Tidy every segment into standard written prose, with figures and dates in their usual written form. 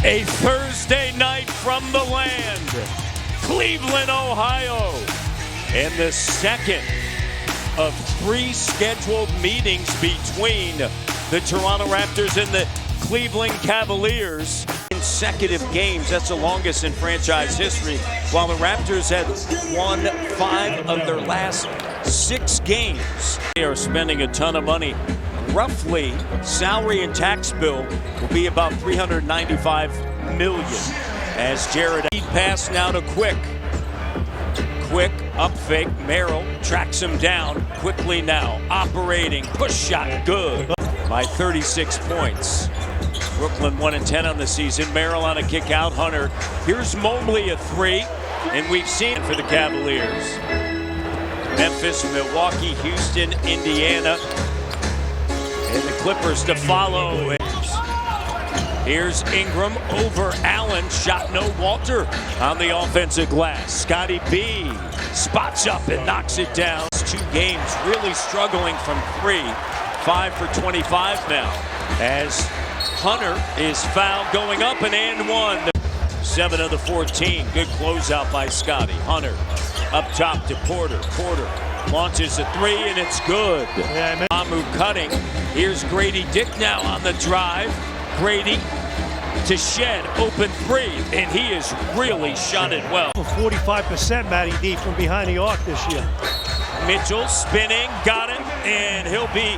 A Thursday night from the land, Cleveland, Ohio, and the second of 3 scheduled meetings between the Toronto Raptors and the Cleveland Cavaliers. Consecutive games, that's the longest in franchise history, while the Raptors had won 5 of their last 6 games. They are spending a ton of money. Roughly, salary and tax bill will be about $395 million. As Jared pass now to Quick. Quick, up fake, Merrill tracks him down quickly now. Operating, push shot, good. By 36 points. Brooklyn 1-10 on the season. Merrill on a kick out. Hunter. Here's Mobley a 3. And we've seen it for the Cavaliers. Memphis, Milwaukee, Houston, Indiana. And the Clippers to follow. Here's Ingram over Allen. Shot no. Walter on the offensive glass. Scotty B spots up and knocks it down. 2 games really struggling from 3. 5 for 25 now. As Hunter is fouled going up and 1. 7 of the 14. Good closeout by Scotty. Hunter up top to Porter. Porter launches a 3 and it's good. Mamu cutting. Here's Grady Dick now on the drive. Grady to Shed, open 3, and he has really shot it well. 45%, Matty D, from behind the arc this year. Mitchell spinning, got it, and he'll be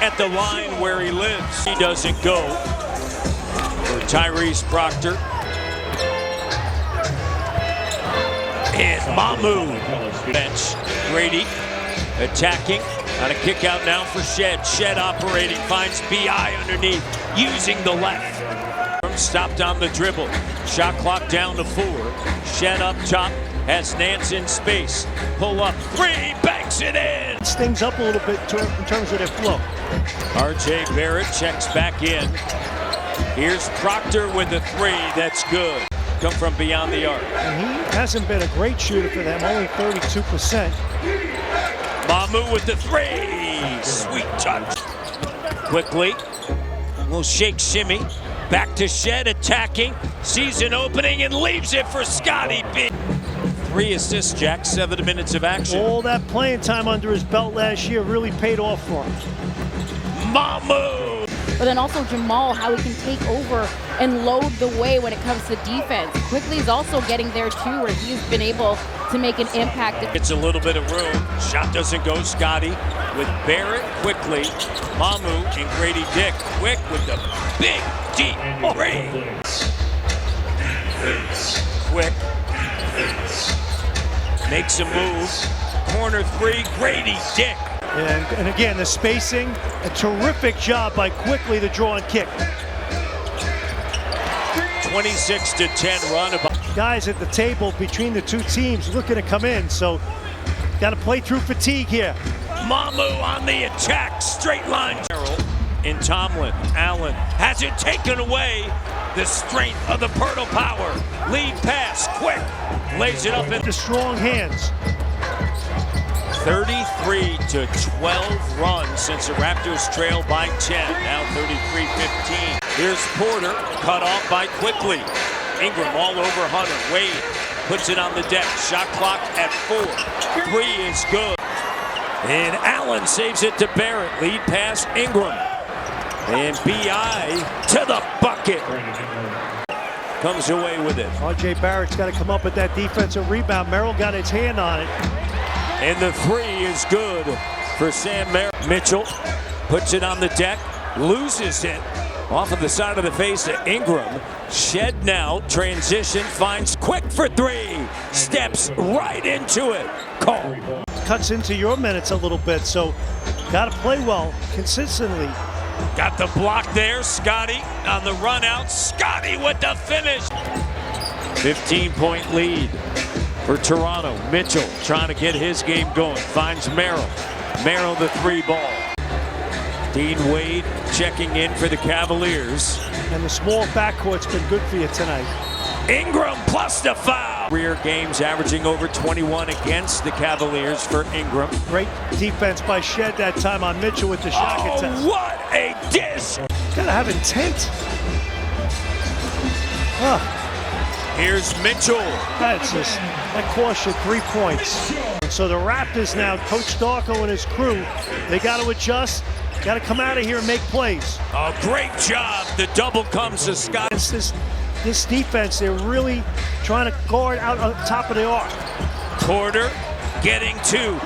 at the line where he lives. He doesn't go for Tyrese Proctor. And Mamu bench. Grady attacking on a kick out now for Shed. Shed operating, finds B.I. underneath, using the left. Stopped on the dribble. Shot clock down to 4. Shed up top, has Nance in space. Pull up 3, banks it in. Stings up a little bit in terms of their flow. R.J. Barrett checks back in. Here's Proctor with a 3, that's good. Come from beyond the arc. And he hasn't been a great shooter for them, only 32%. Mamu with the 3, sweet touch. Quickly, will shake shimmy. Back to Shed, attacking, sees an opening and leaves it for Scotty B. 3 assists, Jack, 7 minutes of action. All that playing time under his belt last year really paid off for him. Mamu! But then also Jamal, how he can take over and load the way when it comes to defense. Quickly is also getting there too, where he's been able to make an impact. It's a little bit of room. Shot doesn't go. Scotty with Barrett quickly. Mamu and Grady Dick. Quick with the big deep 3. Quick makes a move. Corner 3. Grady Dick. And again, the spacing, a terrific job by Quickly to draw and kick. 26-10 run. Guys at the table between the 2 teams looking to come in, so got to play through fatigue here. Mamu on the attack, straight line. In Tomlin, Allen has it taken away. The strength of the Pierto power. Lead pass, Quick, lays it up in the strong hands. 33-12 run since the Raptors trail by 10. Now 33-15. Here's Porter, cut off by Quickly. Ingram all over Hunter. Wade puts it on the deck. Shot clock at 4. 3 is good. And Allen saves it to Barrett. Lead pass, Ingram. And B.I. to the bucket. Comes away with it. R.J. Barrett's got to come up with that defensive rebound. Merrill got his hand on it. And the 3 is good for Sam Merrill. Mitchell puts it on the deck, loses it off of the side of the face to Ingram. Shed now, transition, finds Quick for 3. Steps right into it. Call. Cuts into your minutes a little bit, so got to play well consistently. Got the block there. Scotty on the run out. Scotty with the finish. 15-point lead for Toronto. Mitchell trying to get his game going. Finds Merrill. Merrill the 3 ball. Dean Wade checking in for the Cavaliers. And the small backcourt's been good for you tonight. Ingram plus the foul. Career games averaging over 21 against the Cavaliers for Ingram. Great defense by Shed that time on Mitchell with the shot contest. What a dish! Gotta have intent. Here's Mitchell. That cost you 3 points. So the Raptors now, Coach Darko and his crew, they got to adjust, got to come out of here and make plays. A great job. The double comes to Scott. This defense, they're really trying to guard out on top of the arc. Porter getting to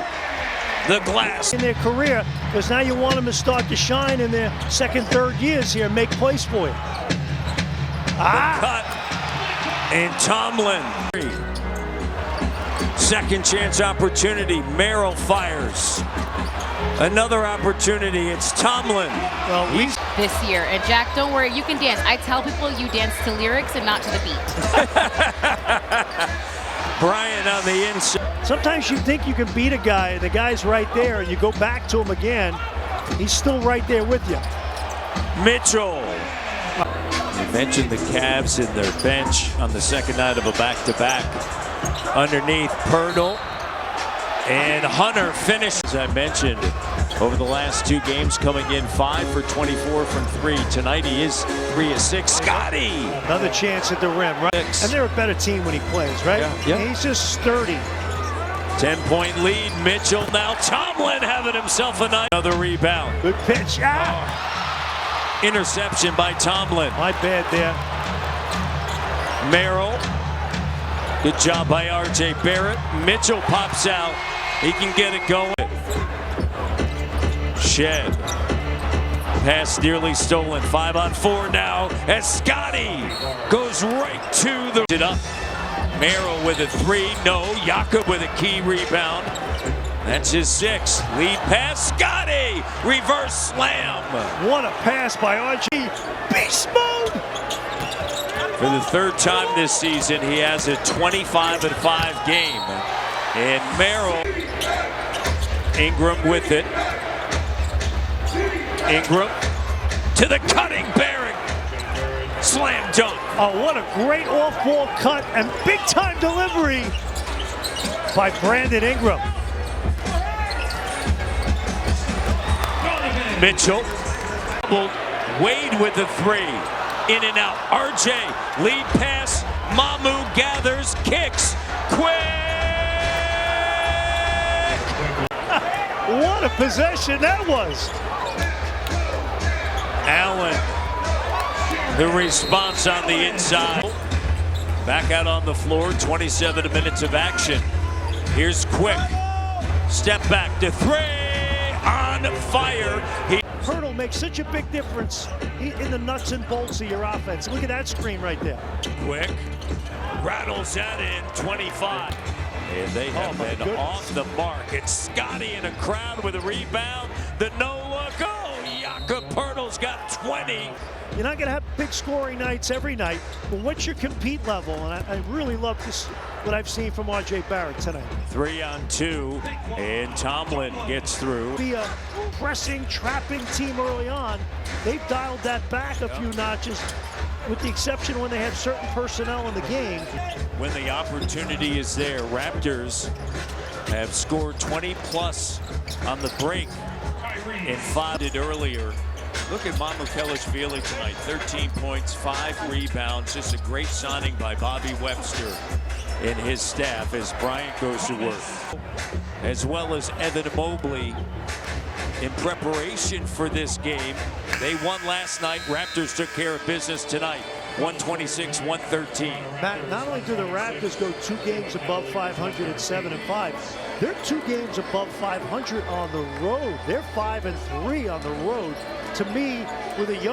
the glass. In their career, because now you want them to start to shine in their second, third years here and make plays for you. Cut. And Tomlin. Second chance opportunity. Merrill fires. Another opportunity. It's Tomlin. Well, this year. And Jack, don't worry, you can dance. I tell people you dance to lyrics and not to the beat. Bryant on the inside. Sometimes you think you can beat a guy, and the guy's right there, and you go back to him again. He's still right there with you. Mitchell. You mentioned the Cavs in their bench on the second night of a back-to-back. Underneath, Pierto and Hunter finished. As I mentioned, over the last 2 games, coming in 5 for 24 from 3. Tonight he is 3 of 6. Scotty. Another chance at the rim, right? And they're a better team when he plays, right? Yeah. And he's just sturdy. 10-point lead. Mitchell now. Tomlin having himself a night. Another rebound. Good pitch. Interception by Tomlin. My bad there. Merrill. Good job by R.J. Barrett. Mitchell pops out. He can get it going. Shed. Pass nearly stolen. 5-on-4 now as Scotty goes right to the... It up. Merrill with a 3. No. Jakob with a key rebound. That's his 6th. Lead pass. Scotty. Reverse slam. What a pass by R.J. Beast mode. For the 3rd time this season, he has a 25-5 game. And Merrill. Ingram with it. Ingram to the cutting Barrett. Slam dunk. Oh, what a great off-ball cut and big-time delivery by Brandon Ingram. Mitchell. Wade with the 3. In and out. RJ. Lead pass. Mamu gathers. Kicks. Quick. What a possession that was. Allen. The response on the inside. Back out on the floor. 27 minutes of action. Here's Quick. Step back to 3. On fire. Pierto makes such a big difference in the nuts and bolts of your offense. Look at that screen right there. Quick. Rattles that in. 25. And they have been off the mark. It's Scotty in a crowd with a rebound. The no-look. Oh, Jakob Pirtle's got 20. You're not going to have big scoring nights every night, but what's your compete level? And I really love this, what I've seen from R.J. Barrett tonight. 3-on-2, and Tomlin gets through. Be a pressing, trapping team early on. They've dialed that back a few notches, with the exception when they had certain personnel in the game. When the opportunity is there, Raptors have scored 20-plus on the break and 5 did earlier. Look at Mamukelashvili tonight, 13 points, 5 rebounds. Just a great signing by Bobby Webster and his staff as Bryant goes to work. As well as Evan Mobley in preparation for this game. They won last night. Raptors took care of business tonight, 126-113. Matt, not only do the Raptors go 2 games above 500 at 7-5, they're 2 games above 500 on the road. They're 5-3 on the road. To me, with a young